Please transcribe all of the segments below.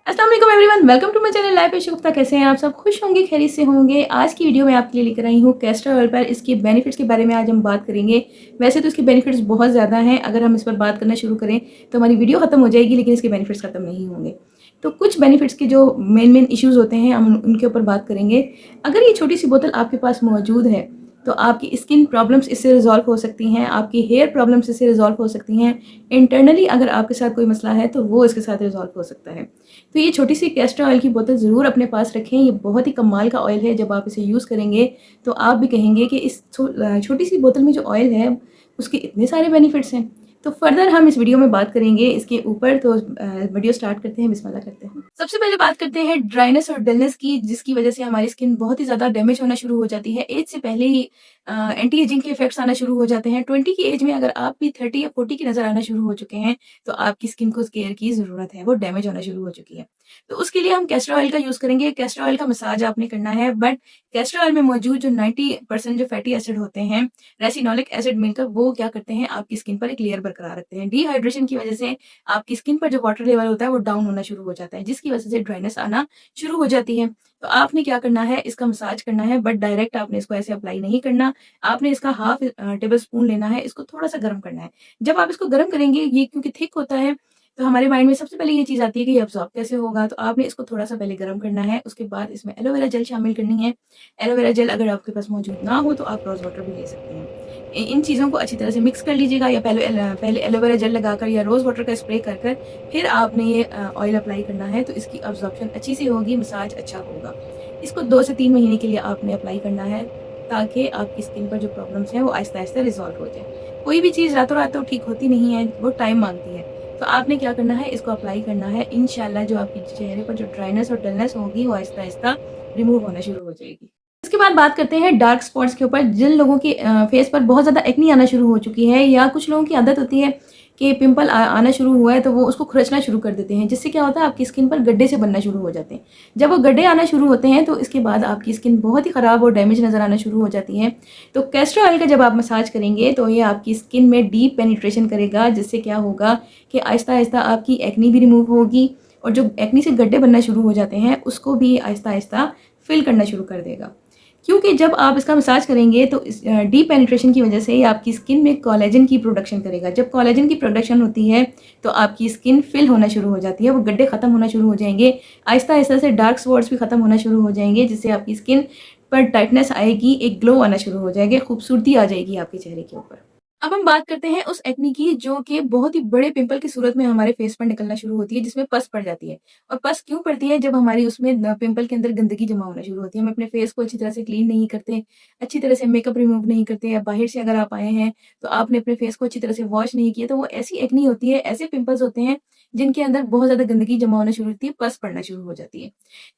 अस्सलाम वालेकुम everyone, welcome to my channel life Ishu Gupta. कैसे हैं आप सब? खुश होंगे, खैरियत से होंगे। आज की वीडियो में आपके लिए लेकर आई हूँ कैस्टर ऑयल पर इसके बेनिफिट्स के बारे में आज हम बात करेंगे। वैसे तो इसके बेनिफिट्स बहुत ज़्यादा हैं, अगर हम इस पर बात करना शुरू करें तो हमारी वीडियो खत्म हो जाएगी, लेकिन इसके बेनिफिट्स खत्म नहीं होंगे। तो कुछ बेनिफिट्स के जो मेन इश्यूज़ होते हैं हम उनके ऊपर बात करेंगे। अगर ये छोटी सी बोतल आपके पास मौजूद है तो आपकी स्किन प्रॉब्लम्स इससे रिजॉल्व हो सकती हैं, आपकी हेयर प्रॉब्लम्स इससे रिजॉल्व हो सकती हैं। इंटरनली अगर आपके साथ कोई मसला है तो वो इसके साथ रिजॉल्व हो सकता है। तो ये छोटी सी कैस्टर ऑयल की बोतल ज़रूर अपने पास रखें। ये बहुत ही कमाल का ऑयल है। जब आप इसे यूज़ करेंगे तो आप भी कहेंगे कि इस छोटी सी बोतल में जो ऑयल है उसके इतने सारे बेनिफिट्स हैं। तो फर्दर हम इस वीडियो में बात करेंगे इसके ऊपर। तो वीडियो स्टार्ट करते हैं, बिस्मिल्लाह करते हैं। सबसे पहले बात करते हैं ड्राइनेस और डलनेस की, जिसकी वजह से हमारी स्किन बहुत ही ज़्यादा डैमेज होना शुरू हो जाती है। एज से पहले ही एंटी एजिंग के इफेक्ट्स आना शुरू हो जाते हैं। 20 की एज में अगर आप भी 30 या 40 की नज़र आना शुरू हो चुके हैं तो आपकी स्किन को केयर की ज़रूरत है, वो डैमेज होना शुरू हो चुकी है। तो उसके लिए हम कैस्टर ऑयल का यूज़ करेंगे। कैस्टर ऑयल का मसाज आपने करना है, बट कैस्टर ऑयल में मौजूद जो 90% जो फैटी एसिड होते हैं, रेसिनोलिक एसिड मिलकर वो क्या करते हैं, आपकी स्किन पर एक लेयर बरकरार रखते हैं। डिहाइड्रेशन की वजह से आपकी स्किन पर जो वाटर लेवल होता है वो डाउन होना शुरू हो जाता है, जिसकी वजह से ड्राइनेस आना शुरू हो जाती है। तो आपने क्या करना है, इसका मसाज करना है, बट डायरेक्ट आपने इसको ऐसे अप्लाई नहीं करना। आपने इसका हाफ टेबल स्पून लेना है, इसको थोड़ा सा गर्म करना है। जब आप इसको गर्म करेंगे, ये क्योंकि थिक होता है, तो हमारे माइंड में सबसे पहले ये चीज़ आती है कि ये अब्सॉर्ब कैसे होगा। तो आपने इसको थोड़ा-सा पहले गरम करना है, उसके बाद इसमें एलोवेरा जेल शामिल करनी है। एलोवेरा जेल अगर आपके पास मौजूद ना हो तो आप रोज़ वाटर भी ले सकते हैं। इन चीज़ों को अच्छी तरह से मिक्स कर लीजिएगा, या पहले एलोवेरा जेल लगाकर या रोज़ वाटर का स्प्रे कर कर फिर आपने ये ऑयल अप्लाई करना है, तो इसकी अब्ज़ॉर्प्शन अच्छी से होगी, मसाज अच्छा होगा। इसको 2 से 3 महीने के लिए आपने अप्लाई करना है, ताकि आपकी स्किन पर जो प्रॉब्लम्स हैं वो आहिस्ता-आहिस्ता रिज़ॉल्व हो जाएँ। कोई भी चीज़ रातों-रात तो ठीक होती नहीं है, वो टाइम माँगती है। तो आपने क्या करना है, इसको अप्लाई करना है। इंशाल्लाह जो आपके चेहरे पर जो ड्राइनेस और डलनेस होगी वो आहिस्ता-आहिस्ता रिमूव होना शुरू हो जाएगी। इसके बाद बात करते हैं डार्क स्पॉट्स के ऊपर। जिन लोगों की फेस पर बहुत ज़्यादा एक्नी आना शुरू हो चुकी है, या कुछ लोगों की आदत होती है कि पिंपल आना शुरू हुआ है तो वो उसको खुरचना शुरू कर देते हैं, जिससे क्या होता है, आपकी स्किन पर गड्ढे से बनना शुरू हो जाते हैं। जब वो गड्ढे आना शुरू होते हैं तो इसके बाद आपकी स्किन बहुत ही ख़राब और डैमेज नज़र आना शुरू हो जाती है। तो कैस्टर ऑयल का जब आप मसाज करेंगे तो ये आपकी स्किन में डीप पेनिट्रेशन करेगा, जिससे क्या होगा कि आहिस्ता-आहिस्ता आपकी एक्नी भी रिमूव होगी, और जो एक्नी से गड्ढे बनना शुरू हो जाते हैं उसको भी आहिस्ता-आहिस्ता फिल करना शुरू कर देगा। क्योंकि जब आप इसका मसाज करेंगे तो इस डीप पेनिट्रेशन की वजह से ये आपकी स्किन में कोलेजन की प्रोडक्शन करेगा। जब कोलेजन की प्रोडक्शन होती है तो आपकी स्किन फिल होना शुरू हो जाती है, वो गड्ढे खत्म होना शुरू हो जाएंगे। आहिस्ता-आहिस्ता से डार्क स्पॉट्स भी खत्म होना शुरू हो जाएंगे, जिससे आपकी स्किन पर टाइटनेस आएगी, एक ग्लो आना शुरू हो जाएगा, खूबसूरती आ जाएगी आपके चेहरे के ऊपर। अब हम बात करते हैं उस एक्ने की जो कि बहुत ही बड़े पिंपल की सूरत में हमारे फेस पर निकलना शुरू होती है, जिसमें पस पड़ जाती है। और पस क्यों पड़ती है? जब हमारी उसमें पिंपल के अंदर गंदगी जमा होना शुरू होती है, हम अपने फेस को अच्छी तरह से क्लीन नहीं करते, अच्छी तरह से मेकअप रिमूव नहीं करते, या बाहर से अगर आप आए हैं तो आपने अपने फेस को अच्छी तरह से वॉश नहीं किया, तो वो ऐसी एक्नी होती है, ऐसे पिंपल्स होते हैं जिनके अंदर बहुत ज्यादा गंदगी जमा होना शुरू होती है, पस पड़ना शुरू हो जाती है।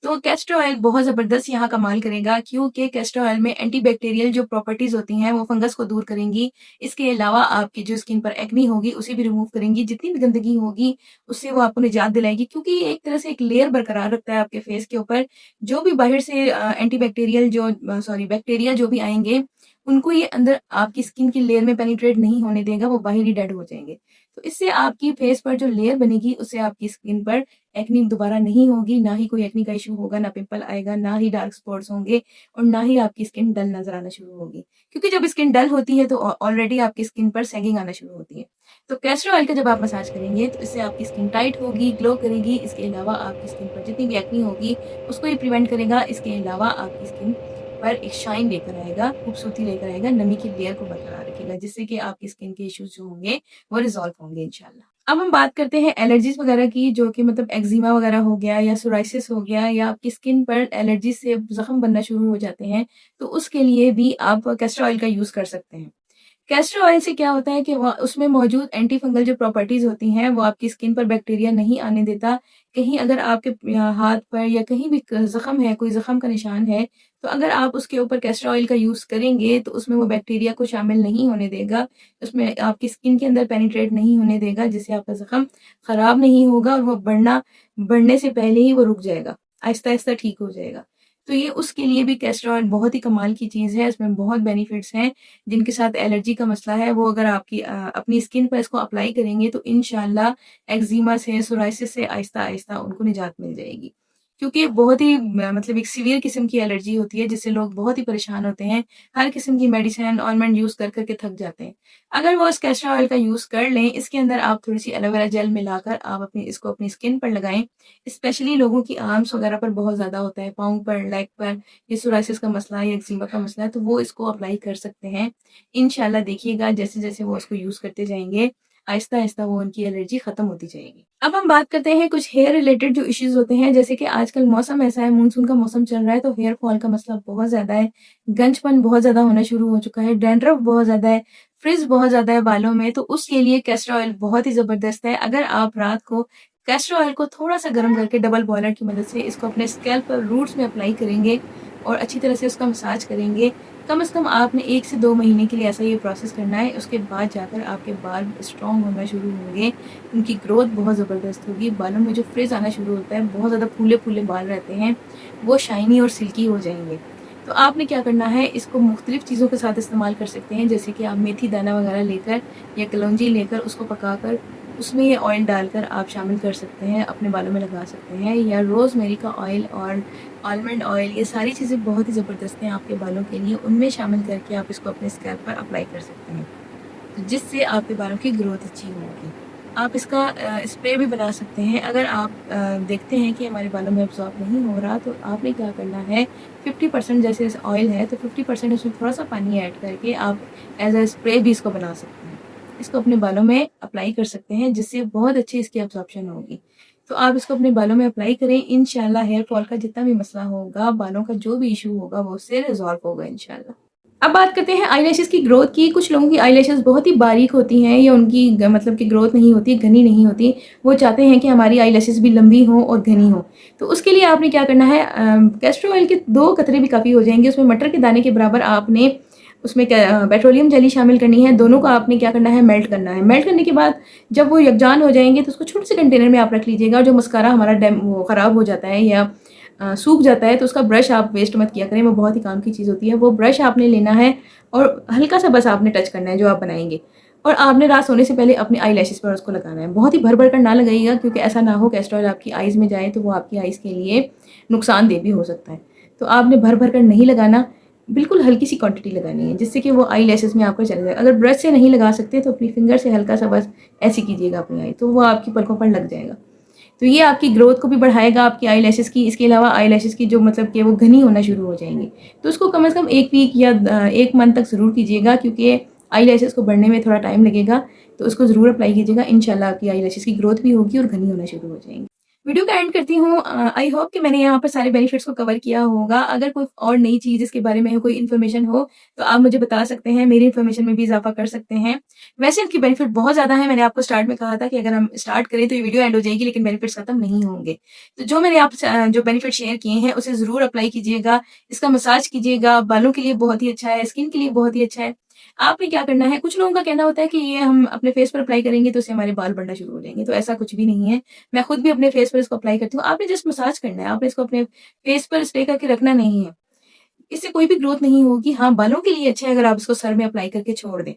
तो कैस्टर ऑयल बहुत जबरदस्त यहाँ कमाल करेगा, क्योंकि कैस्टर ऑयल में एंटीबैक्टीरियल जो प्रॉपर्टीज होती हैं वो फंगस को दूर करेंगी। इसके अलावा आपकी जो स्किन पर एक्नी होगी उसे भी रिमूव करेंगी। जितनी भी गंदगी होगी उससे वो आपको निजात दिलाएगी, क्योंकि ये एक तरह से एक लेयर बरकरार रखता है आपके फेस के ऊपर। जो भी बाहर से एंटीबैक्टीरियल जो बैक्टीरिया जो भी आएंगे, उनको ये अंदर आपकी स्किन की लेयर में पेनिट्रेट नहीं होने देगा, वो बाहर ही डेड हो जाएंगे। तो इससे आपकी फेस पर जो लेयर बनेगी उससे आपकी स्किन पर एक्नी दोबारा नहीं होगी, ना ही कोई एक्नी का इशू होगा, ना पिंपल आएगा, ना ही डार्क स्पॉट्स होंगे, और ना ही आपकी स्किन डल नजर आना शुरू होगी। क्योंकि जब स्किन डल होती है तो ऑलरेडी आपकी स्किन पर सैगिंग आना शुरू होती है। तो कैस्टर ऑयल का जब आप मसाज करेंगे तो इससे आपकी स्किन टाइट होगी, ग्लो करेगी। इसके अलावा आपकी स्किन पर जितनी भी एक्नी होगी उसको ये प्रिवेंट करेगा। इसके अलावा आपकी स्किन पर एक शाइन लेकर आएगा, खूबसूरती लेकर आएगा, नमी की लेयर को बरकरार रखेगा, जिससे कि आपकी स्किन के इश्यूज जो होंगे वो रिजॉल्व होंगे इंशाल्लाह। अब हम बात करते हैं एलर्जीज वगैरह की, जो कि मतलब एक्जिमा वगैरह हो गया, या सोराइसिस हो गया, या आपकी स्किन पर एलर्जी से जख्म बनना शुरू हो जाते हैं, तो उसके लिए भी आप कैस्टर ऑयल का यूज़ कर सकते हैं। कैस्टर ऑयल से क्या होता है कि उसमें मौजूद एंटी फंगल जो प्रॉपर्टीज होती हैं वो आपकी स्किन पर बैक्टीरिया नहीं आने देता। कहीं अगर आपके हाथ पर या कहीं भी जख्म है, कोई जख्म का निशान है, तो अगर आप उसके ऊपर कैस्टर ऑयल का यूज़ करेंगे तो उसमें वो बैक्टीरिया को शामिल नहीं होने देगा, उसमें आपकी स्किन के अंदर पेनिट्रेट नहीं होने देगा, जिससे आपका जख्म खराब नहीं होगा, और वो बढ़ने से पहले ही वो रुक जाएगा, आहिस्ता आहिस्ता ठीक हो जाएगा। तो ये उसके लिए भी कैस्टर ऑयल बहुत ही कमाल की चीज़ है, इसमें बहुत बेनिफिट्स हैं। जिनके साथ एलर्जी का मसला है वो अगर आपकी अपनी स्किन पर इसको अप्लाई करेंगे तो इंशाल्लाह एक्ज़ीमा से, सोराइसिस से आहिस्ता-आहिस्ता उनको निजात मिल जाएगी। क्योंकि बहुत ही मतलब एक सीवियर किस्म की एलर्जी होती है जिससे लोग बहुत ही परेशान होते हैं। हर किस्म की मेडिसिन, ऑइंटमेंट यूज़ कर के थक जाते हैं। अगर वो इस कैस्टर ऑयल का यूज़ कर लें, इसके अंदर आप थोड़ी-सी एलोवेरा जेल मिलाकर आप इसको अपनी स्किन पर लगाएँ। स्पेशली लोगों की आर्म्स वगैरह पर बहुत ज़्यादा होता है, पाँव पर, लेग पर, ये सोराइसिस का मसला है या एक्ज़ीमा का मसला है, तो वो इसको अप्लाई कर सकते हैं। इंशाल्लाह देखिएगा जैसे-जैसे वो इसको यूज़ करते जाएँगे, आहिस्ता-आहिस्ता वो उनकी एलर्जी खत्म होती जाएगी। अब हम बात करते हैं कुछ हेयर रिलेटेड जो इश्यूज़ होते हैं, जैसे कि आजकल मौसम ऐसा है, मानसून का मौसम चल रहा है, तो हेयर फॉल का मसला बहुत ज़्यादा है। गंजपन बहुत ज़्यादा होना शुरू हो चुका है, डैंड्रफ बहुत ज़्यादा है, फ्रिज़ बहुत ज़्यादा है बालों में, तो उसके लिए कैस्टर ऑयल बहुत ही ज़बरदस्त है। अगर आप रात को कैस्टर ऑयल को थोड़ा-सा गर्म करके डबल बॉयलर की मदद से इसको अपने स्कैल्प पर रूट्स में अप्लाई करेंगे और अच्छी तरह से उसका मसाज करेंगे। कम से कम आपने 1 से 2 महीने के लिए ऐसा ये प्रोसेस करना है। उसके बाद जाकर आपके बाल स्ट्रॉन्ग होना शुरू होंगे, उनकी ग्रोथ बहुत ज़बरदस्त होगी। बालों में जो फ्रिज़ आना शुरू होता है, बहुत ज़्यादा फूले-फूले बाल रहते हैं, वो शाइनी और सिल्की हो जाएँगे। तो आपने क्या करना है, इसको मुख्तलिफ़ चीज़ों के साथ इस्तेमाल कर सकते हैं, जैसे कि आप मेथी दाना वगैरह लेकर या कलौंजी लेकर उसको पकाकर उसमें ये ऑयल डालकर आप शामिल कर सकते हैं, अपने बालों में लगा सकते हैं, या रोज़मेरी का ऑयल और आलमंड ऑयल, ये सारी चीज़ें बहुत ही ज़बरदस्त हैं आपके बालों के लिए। उनमें शामिल करके आप इसको अपने स्कैल्प पर अप्लाई कर सकते हैं, तो जिससे आपके बालों की ग्रोथ अच्छी होगी। आप इसका स्प्रे भी बना सकते हैं। अगर आप देखते हैं कि हमारे बालों में अब्ज़ॉर्ब नहीं हो रहा, तो आपने क्या करना है, 50% जैसे ऑयल है तो 50% उसमें थोड़ा-सा पानी ऐड करके आप एज़ अ स्प्रे भी इसको बना सकते हैं। इसको अपने बालों में अप्लाई कर सकते हैं, जिससे बहुत अच्छी इसकी अब्ज़ॉर्प्शन होगी। तो आप इसको अपने बालों में अप्लाई करें, इंशाल्लाह हेयर फॉल का जितना भी मसला होगा, बालों का जो भी इश्यू होगा, वो उससे रिज़ॉल्व होगा इंशाल्लाह। अब बात करते हैं आईलैशेज़ की ग्रोथ की। कुछ लोगों की आईलैशेज़ बहुत ही बारीक होती हैं या उनकी मतलब कि ग्रोथ नहीं होती, घनी नहीं होती। वो चाहते हैं कि हमारी आईलैशेज़ भी लंबी हों और घनी हों। तो उसके लिए आपने क्या करना है, कैस्टर ऑयल के 2 कतरे भी काफ़ी हो जाएँगे। उसमें मटर के दाने के बराबर आपने उसमें पेट्रोलियम जेली शामिल करनी है। दोनों को आपने क्या करना है, मेल्ट करना है। मेल्ट करने के बाद जब वो यकजान हो जाएँगे तो उसको छोटे से कंटेनर में आप रख लीजिएगा। और जो मस्कारा हमारा वो ख़राब हो जाता है या सूख जाता है, तो उसका ब्रश आप वेस्ट मत किया करें, वो बहुत ही काम की चीज़ होती है। वो ब्रश आपने लेना है और हल्का-सा बस आपने टच करना है जो आप बनाएँगे, और आपने रात सोने से पहले अपने आई लैशेज़ पर उसको लगाना है। बहुत ही भर-भर कर ना लगाइएगा, क्योंकि ऐसा ना हो कैस्टर ऑयल आपकी आइज़ में जाए तो वो आपकी आइज़ के लिए नुकसानदेह भी हो सकता है। तो आपने भर-भर कर नहीं लगाना, बिल्कुल हल्की-सी क्वांटिटी लगानी है, जिससे कि वो आई लैशेज़ में आपका चले जाए। अगर ब्रश से नहीं लगा सकते तो अपनी फिंगर से हल्का-सा बस ऐसे कीजिएगा अपनी आई, तो वो आपकी पलकों पर लग जाएगा। तो ये आपकी ग्रोथ को भी बढ़ाएगा, आपकी आईलैशेज़ की। इसके अलावा आईलैशेज़ की जो मतलब कि वो घनी होना शुरू हो जाएँगी। तो उसको कम से कम 1 वीक या 1 मंथ तक ज़रूर कीजिएगा, क्योंकि आईलैशेज़ को बढ़ने में थोड़ा टाइम लगेगा। तो उसको ज़रूर अप्लाई कीजिएगा, इंशाल्लाह आपकी आईलैशेज़ की ग्रोथ भी होगी और घनी होना शुरू हो जाएँगी। वीडियो का एंड करती हूँ। आई होप कि मैंने यहाँ पर सारे बेनिफिट्स को कवर किया होगा। अगर कोई और नई चीज़ इसके बारे में कोई इन्फॉर्मेशन हो, तो आप मुझे बता सकते हैं, मेरी इन्फॉर्मेशन में भी इज़ाफ़ा कर सकते हैं। वैसे इनके बेनिफिट बहुत ज़्यादा हैं। मैंने आपको स्टार्ट में कहा था कि अगर हम स्टार्ट करें तो ये वीडियो एंड हो जाएगी, लेकिन बेनिफिट्स खत्म नहीं होंगे। तो जो मैंने जो बेनिफिट शेयर किए हैं उसे ज़रूर अप्लाई कीजिएगा। इसका मसाज कीजिएगा, बालों के लिए बहुत ही अच्छा है, स्किन के लिए बहुत ही अच्छा है। आपने क्या करना है, कुछ लोगों का कहना होता है कि ये हम अपने फेस पर अप्लाई करेंगे तो उससे हमारे बाल बढ़ना शुरू हो जाएँगे, तो ऐसा कुछ भी नहीं है। मैं खुद भी अपने फेस पर इसको अप्लाई करती हूँ। आपने जस्ट मसाज करना है, आपने इसको अपने फेस पर स्प्रे करके रखना नहीं है। इससे कोई भी ग्रोथ नहीं होगी। हाँ, बालों के लिए अच्छा है अगर आप इसको सर में अप्लाई करके छोड़ दें।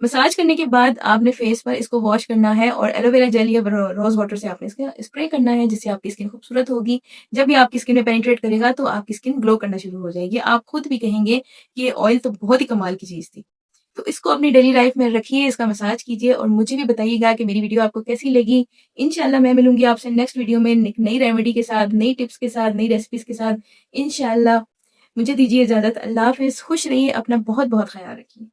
मसाज करने के बाद आपने फेस पर इसको वॉश करना है और एलोवेरा जेल या रोज़ वाटर से आपने इसका स्प्रे करना है, जिससे आपकी स्किन खूबसूरत होगी। जब ये आपकी स्किन में पेनिट्रेट करेगा तो आपकी स्किन ग्लो करना शुरू हो जाएगी। आप खुद भी कहेंगे कि ये ऑयल तो बहुत ही कमाल की चीज़ थी। तो इसको अपनी डेली लाइफ में रखिए, इसका मसाज कीजिए और मुझे भी बताइएगा कि मेरी वीडियो आपको कैसी लगी। इंशाल्लाह मैं मिलूँगी आपसे नेक्स्ट वीडियो में एक नई रेमेडी के साथ, नई टिप्स के साथ, नई रेसिपीज़ के साथ। इंशाल्लाह मुझे दीजिए इजाज़त। अल्लाह हाफ़िज़। खुश रहिए, अपना बहुत-बहुत ख़याल रखिए।